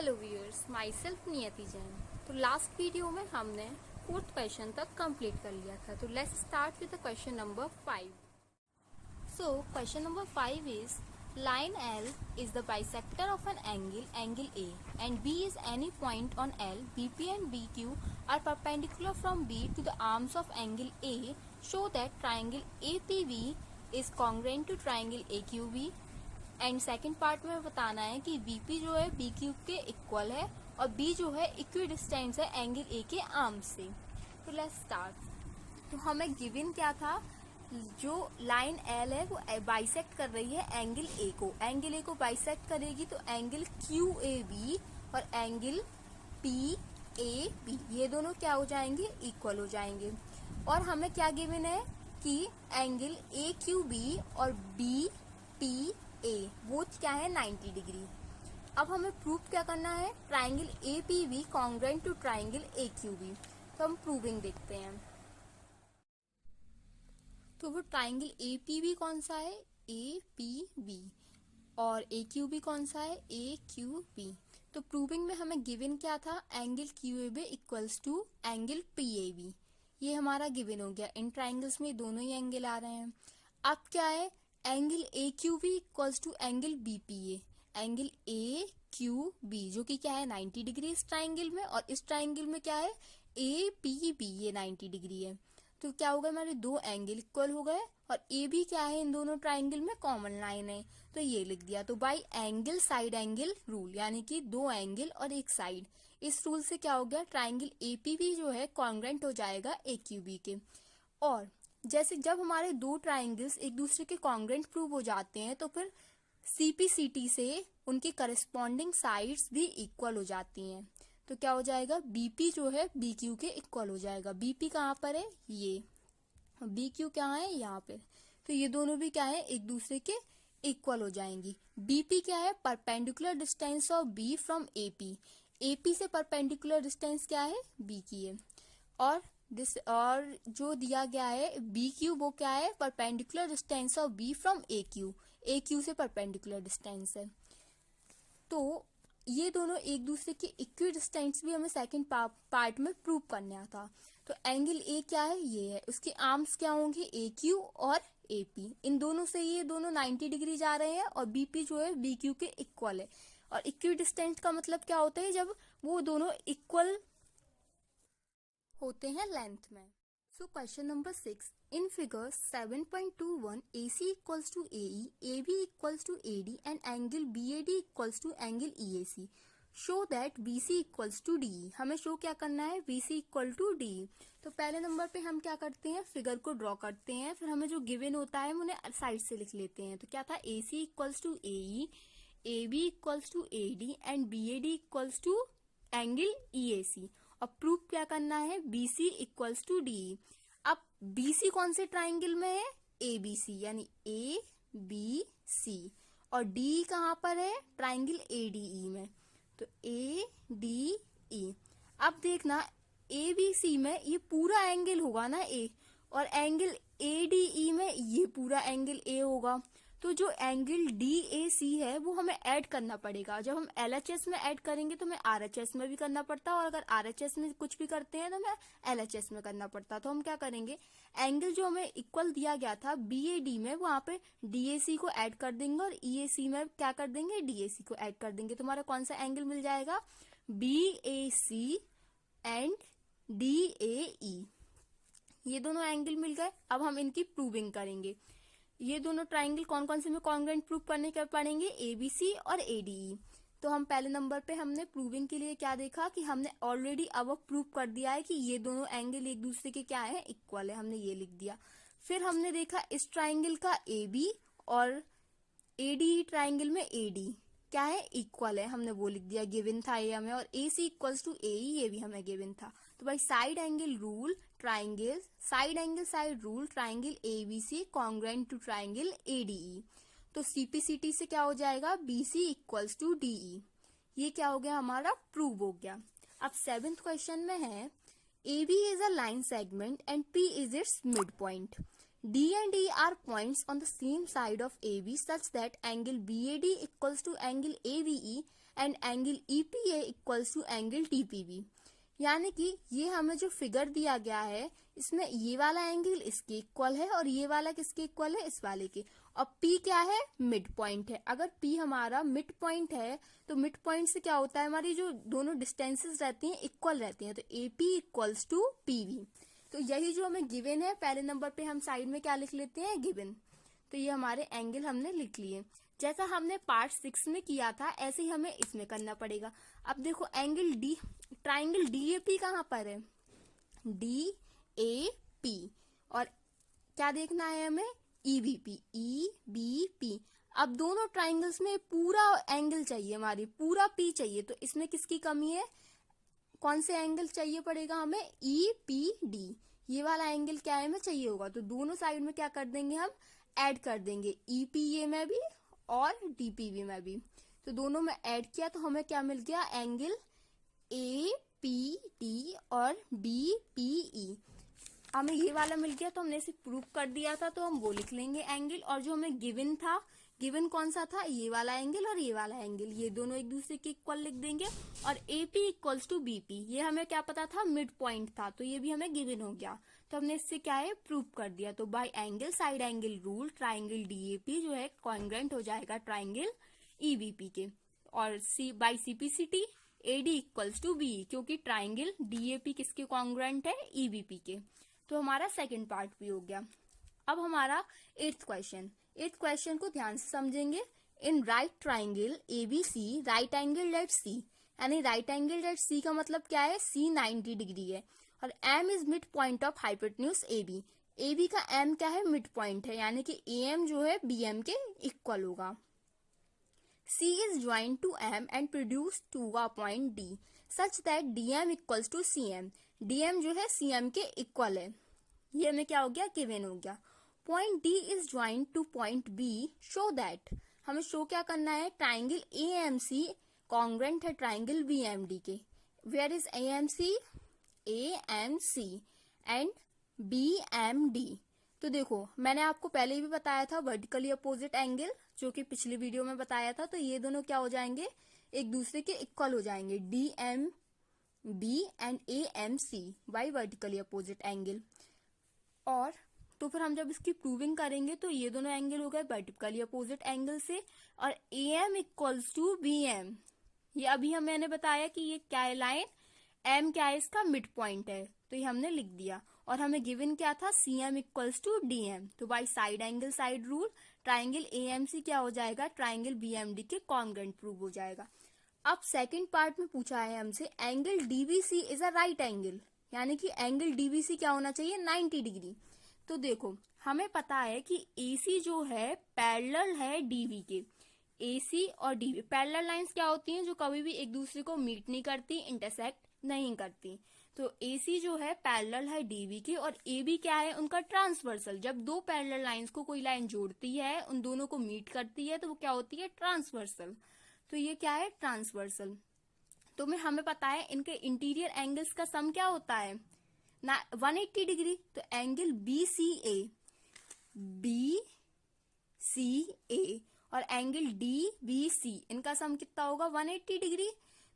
Hello viewers, my self नियति जैन। तो last video में हमने फोर्थ क्वेश्चन तक कंप्लीट कर लिया था। तो let's start with the question number 5। So question number 5 is line L is the bisector of an angle A, and B is any point on L. BP and BQ are perpendicular from B to the arms of angle A. Show that triangle APB is congruent to triangle AQB. And second part में बताना है कि BP जो है B cube के equal है और B जो है इक्वी डिस्टेंस है एंगल ए के आर्म से। तो लेट्स स्टार्ट। तो हमें गिवन क्या था, जो लाइन एल है वो बाइसेक्ट कर रही है एंगल ए को। एंगल ए को बाइसेक्ट करेगी तो एंगल क्यू ए बी और एंगल पी ए बी ये दोनों क्या हो जाएंगे, इक्वल हो जाएंगे। और हमें क्या गिवन है कि एंगल ए क्यू बी और बी पी ए वो क्या है 90 डिग्री। अब हमें प्रूफ क्या करना है, triangle A P B congruent to triangle A Q B. तो हम प्रूविंग देखते हैं। तो वो ट्राइंगल ए पी बी कौन सा है, ए पी बी, और ए क्यू बी कौन सा है, ए क्यू बी। तो प्रूविंग में हमें गिवन क्या था, angle Q A B equals to angle P A B. ये हमारा गिवन हो गया। इन ट्राइंगल्स में दोनों ही एंगल आ रहे हैं। अब क्या है, angle A Q B equals to angle B P A. Angle A Q B जो कि क्या है 90 डिग्री इस ट्राइंगल में, और इस ट्राइंगल में क्या है ए पी बी ये 90 डिग्री है। तो क्या हो गया, हमारे दो एंगल इक्वल हो गए। और ए बी क्या है, इन दोनों ट्राइंगल में कॉमन लाइन है तो ये लिख दिया। तो by angle side angle rule, यानी कि दो एंगल और एक साइड, इस रूल से क्या हो गया, ट्राइंगल ए पी बी जो है कॉन्ग्रुएंट हो जाएगा ए क्यू बी के। और जैसे जब हमारे दो ट्राइंगल्स एक दूसरे के कॉन्ग्रुएंट प्रूव हो जाते हैं तो फिर सीपीसीटी से उनकी करस्पॉन्डिंग साइड्स भी इक्वल हो जाती हैं। तो क्या हो जाएगा, बीपी जो है बीक्यू के इक्वल हो जाएगा। बीपी कहाँ पर है, ये, बीक्यू क्या है यहाँ पे। तो ये दोनों भी क्या है, एक दूसरे के इक्वल हो जाएंगी। बीपी क्या है, perpendicular distance of B from AP. AP से परपेंडिकुलर डिस्टेंस क्या है, बी की है। और जो दिया गया है बी क्यू वो क्या है, perpendicular distance of B from A Q से परपेंडिकुलर डिस्टेंस है। तो ये दोनों एक दूसरे के इक्वी डिस्टेंस भी हमें सेकंड पार्ट में प्रूव करना था। तो एंगल ए क्या है, ये है, उसके आर्म्स क्या होंगे, ए क्यू और ए पी। इन दोनों से ये दोनों 90 डिग्री जा रहे हैं और बीपी जो है बी क्यू के इक्वल है। और इक्वी डिस्टेंस का मतलब क्या होता है, जब वो दोनों इक्वल होते हैं लेंथ में। So question number 6, in figure 7.21 AC equals to AE, AB equals to AD and angle BAD equals to angle EAC। Show that BC equals to DE। हमें शो क्या करना है, BC इक्वल टू DE। तो पहले number पे हम क्या करते हैं, फिगर को ड्रॉ करते हैं, फिर हमें जो गिवन होता है उन्हें साइड से लिख लेते हैं। तो क्या था, AC equals to AE, AB equals to AD and BAD equals to angle EAC। और प्रूफ क्या करना है, BC इक्वल्स टू डी। अब BC कौन से ट्राइंगल में है, ABC, यानी ABC, और D कहाँ पर है, ट्राइंगल ADE में। तो ADE। अब देखना ABC में ये पूरा एंगल होगा ना A, और एंगल ADE में ये पूरा एंगल A होगा। तो जो एंगल DAC है वो हमें ऐड करना पड़ेगा। जब हम LHS में ऐड करेंगे तो हमें RHS में भी करना पड़ता है, और अगर RHS में कुछ भी करते हैं तो हमें LHS में करना पड़ता। तो हम क्या करेंगे, एंगल जो हमें इक्वल दिया गया था BAD में, वहां पे DAC को ऐड कर देंगे, और EAC में क्या कर देंगे, DAC को ऐड कर देंगे। तो हमारा कौन सा एंगल मिल जाएगा, BAC एंड DAE। ये दोनों एंगल मिल गए। अब हम इनकी प्रूविंग करेंगे। ये दोनों ट्राइंगल कौन कौन से में कॉन्ग्रुएंट प्रूव करने कर पड़ेंगे, ABC और ADE। तो हम पहले नंबर पे हमने प्रूविंग के लिए क्या देखा कि हमने ऑलरेडी अब प्रूव कर दिया है कि ये दोनों एंगल एक दूसरे के क्या है, इक्वल है, हमने ये लिख दिया। फिर हमने देखा इस ट्राइंगल का AB और ADE ट्राइंगल में AD क्या है, इक्वल है, हमने वो लिख दिया, गिवन था ये हमें। और AC इक्वल्स टू AE ये भी हमें गिवन था। तो भाई side angle rule triangle, side angle side rule triangle ABC congruent to triangle ADE। तो CPCT से क्या हो जाएगा, BC इक्वल्स टू DE। ये क्या हो गया, हमारा प्रूव हो गया। अब 7th क्वेश्चन में है, AB is a line segment and P is it's mid point. D and E are points on the same side of AB such that angle BAD equals to angle AVE and angle EPA equals to angle TPB। यानी कि ये हमें जो figure दिया गया है इसमें ये वाला एंगल इसके इक्वल है और ये वाला किसके इक्वल है, इस वाले के। और P क्या है, मिड पॉइंट है। अगर P हमारा मिड पॉइंट है तो मिड पॉइंट से क्या होता है, हमारी जो दोनों डिस्टेंसेस रहती हैं इक्वल रहती हैं, तो AP इक्वल्स टू PV। तो यही जो हमें गिवन है, पहले नंबर पे हम साइड में क्या लिख लेते हैं, गिवन। तो ये हमारे एंगल हमने लिख लिए। जैसा हमने पार्ट 6 में किया था ऐसे ही हमें इसमें करना पड़ेगा। अब देखो एंगल डी, ट्राइंगल DAP कहाँ पर है, DAP, और क्या देखना है हमें, EBP। अब दोनों ट्राइंगल्स में पूरा एंगल चाहिए, हमारी पूरा P चाहिए, तो इसमें किसकी कमी है, कौन से एंगल चाहिए पड़ेगा हमें, EPD। ये वाला एंगल क्या है, हमें चाहिए होगा। तो दोनों साइड में क्या कर देंगे, हम ऐड कर देंगे, EPA में भी और DPB में भी। तो दोनों में ऐड किया तो हमें क्या मिल गया, एंगल APD और BPE। हमें ये वाला मिल गया तो हमने इसे प्रूव कर दिया था, तो हम वो लिख लेंगे एंगल। और जो हमें गिवन था, गिवन कौन सा था, ये वाला एंगल और ये वाला एंगल, ये दोनों एक दूसरे के इक्वल लिख देंगे। और AP इक्वल्स टू BP, ये हमें क्या पता था, मिड पॉइंट था, तो ये भी हमें गिवन हो गया। तो हमने इससे क्या है, प्रूव कर दिया। तो bye angle side angle rule triangle DAP जो है कॉन्ग्रेंट हो जाएगा ट्राइंगल EBP के। और by CPCT AD equals to BE, क्योंकि ट्राइंगल DAP किसके कॉन्ग्रेंट है, EBP के। तो हमारा सेकंड पार्ट भी हो गया। अब हमारा 8th क्वेश्चन को ध्यान से समझेंगे। In right triangle ABC right angle at C, यानी राइट एंगल एट C का मतलब क्या है, C 90 डिग्री है और M is mid point of hypotenuse AB। AB का M क्या है, मिड पॉइंट है, यानी कि AM जो है BM के इक्वल होगा। C is joined to M and produced to a point D such that DM equals to CM। DM जो है CM के इक्वल है, ये हमें क्या हो गया, गिवन हो गया। पॉइंट D is joined to point B, show that, हमें शो क्या करना है, ट्राइंगल AMC कॉन्ग्रेंट है ट्राइंगल BMD के। Where is AMC and BMD। तो देखो मैंने आपको पहले भी बताया था वर्टिकली अपोजिट एंगल, जो कि पिछली वीडियो में बताया था। तो ये दोनों क्या हो जाएंगे, एक दूसरे के इक्वल हो जाएंगे, DMB and AMC by vertically opposite angle. और तो फिर हम जब इसकी प्रूविंग करेंगे तो ये दोनों एंगल हो गए वर्टिकली अपोजिट एंगल से। और AM इक्वल्स टू BM, ये अभी मैंने बताया कि ये क्या है लाइन, M क्या है, इसका मिड पॉइंट है, तो ये हमने लिख दिया। और हमें गिवन क्या था, CM इक्वल्स टू DM। तो by side angle side rule triangle AMC क्या हो जाएगा, ट्राइंगल BMD के कॉन्ग्रेंट प्रूव हो जाएगा। अब सेकंड पार्ट में पूछा है हमसे angle DBC is a right angle, यानी कि एंगल DBC क्या होना चाहिए, 90 डिग्री। तो देखो हमें पता है कि AC जो है पैरेलल है DB के। AC और DB पैरेलल लाइंस क्या होती हैं, जो कभी भी एक दूसरे को मीट नहीं करती, इंटरसेक्ट नहीं करती। तो AC जो है पैरेलल है DB के, और AB क्या है, उनका ट्रांसवर्सल। जब दो पैरेलल लाइंस को कोई लाइन जोड़ती है, उन दोनों को मीट करती है, तो वो क्या होती है, ट्रांसवर्सल। तो ये क्या है, ट्रांसवर्सल। तो हमें पता है इनके इंटीरियर एंगल्स का सम क्या होता है ना, 180 डिग्री। तो एंगल BCA और एंगल DBC, इनका सम कितना होगा, 180 डिग्री।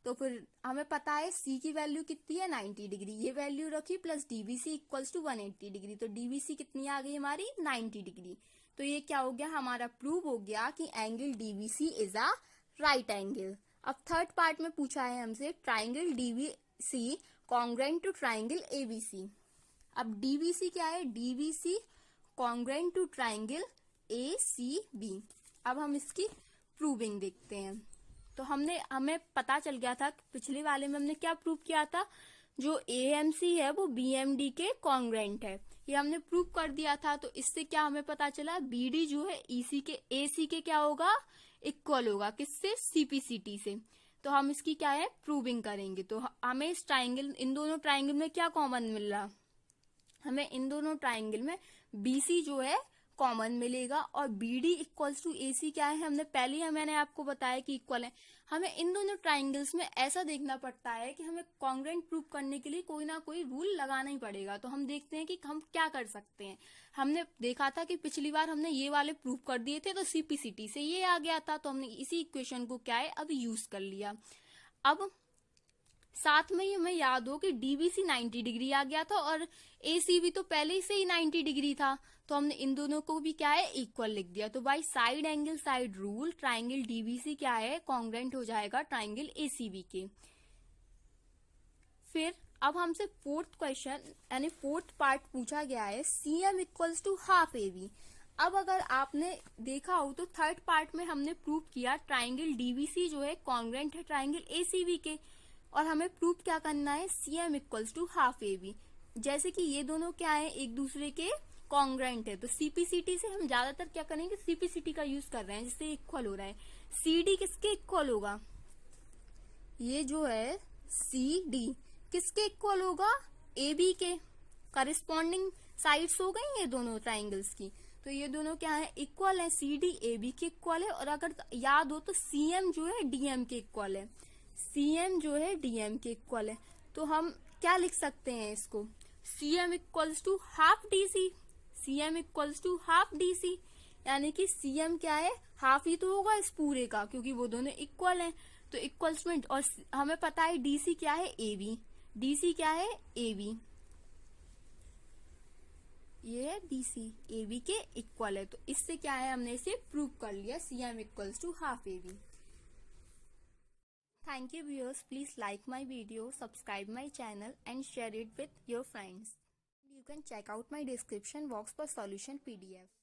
तो फिर हमें पता है C की वैल्यू कितनी है, 90 डिग्री, ये वैल्यू रखी plus DBC equals to 180 degree. तो DBC कितनी आ गई हमारी, 90 डिग्री। तो ये क्या हो गया, हमारा प्रूव हो गया कि angle DBC is a right angle. अब थर्ड पार्ट में पूछा है हमसे triangle DBC congruent to triangle ABC। अब DBC क्या है, DBC congruent to triangle ACB। अब हम इसकी प्रूविंग देखते हैं। तो हमें पता चल गया था पिछले वाले में हमने क्या प्रूव किया था, जो AMC है वो BMD के कॉन्ग्रेंट है, ये हमने प्रूव कर दिया था। तो इससे क्या हमें पता चला, BD जो है AC के क्या होगा, इक्वल होगा, किससे, CPCT से। तो हम इसकी क्या है, प्रूविंग करेंगे। तो हमें इस ट्राइंगल, इन दोनों ट्राइंगल में क्या कॉमन मिल रहा, हमें इन दोनों ट्राइंगल में BC जो है कॉमन मिलेगा, और बी डी इक्वल्स टू ए सी क्या है, हमने पहले ही मैंने आपको बताया कि इक्वल है। हमें इन दोनों ट्राइंगल्स में ऐसा देखना पड़ता है कि हमें कॉन्ग्रुएंट प्रूव करने के लिए कोई ना कोई रूल लगाना ही पड़ेगा। तो हम देखते हैं कि हम क्या कर सकते हैं। हमने देखा था कि पिछली बार हमने ये वाले प्रूव कर दिए थे, तो सीपीसीटी से ये आ गया था, तो हमने इसी इक्वेशन को क्या है अब यूज कर लिया। अब साथ में ही हमें याद हो कि डीबीसी 90 डिग्री आ गया था और एसीबी तो पहले से ही 90 डिग्री था, तो हमने इन दोनों को भी क्या है इक्वल लिख दिया। तो by side angle side rule triangle DBC क्या है कॉन्ग्रुएंट हो जाएगा ट्राइंगल एसीबी के। फिर अब हमसे फोर्थ क्वेश्चन यानी फोर्थ पार्ट पूछा गया है CM equals to half AB. अब अगर आपने देखा हो तो थर्ड पार्ट में हमने प्रूव किया ट्राइंगल डीबीसी जो है कॉन्ग्रुएंट है ट्राइंगल एसीबी के, और हमें प्रूव क्या करना है CM equals to half AB. जैसे कि ये दोनों क्या है एक दूसरे के कॉन्ग्रुएंट है, तो सीपीसीटी से हम ज्यादातर क्या करेंगे सीपीसीटी का यूज कर रहे हैं जिससे इक्वल हो रहा है। सीडी किसके इक्वल होगा, ये जो है सीडी किसके इक्वल होगा एबी के। करस्पॉन्डिंग साइड्स हो गई ये दोनों ट्राइंगल्स की, तो ये दोनों क्या है इक्वल है, सीडी एबी के इक्वल है। और अगर याद हो तो सीएम जो है डीएम के इक्वल है, सीएम जो है डीएम के इक्वल है। तो हम क्या लिख सकते हैं इसको CM equals to half DC, CM equals to half DC, यानी कि सीएम क्या है हाफ ही तो होगा इस पूरे का क्योंकि वो दोनों इक्वल हैं। तो इक्वल्स में और हमें पता है डीसी क्या है एबी, डीसी क्या है एबी, ये है डीसी एबी के इक्वल है। तो इससे क्या है हमने इसे प्रूव कर लिया CM equals to half AB. Thank you viewers, please like my video, subscribe my channel and share it with your friends. You can check out my description box for solution PDF.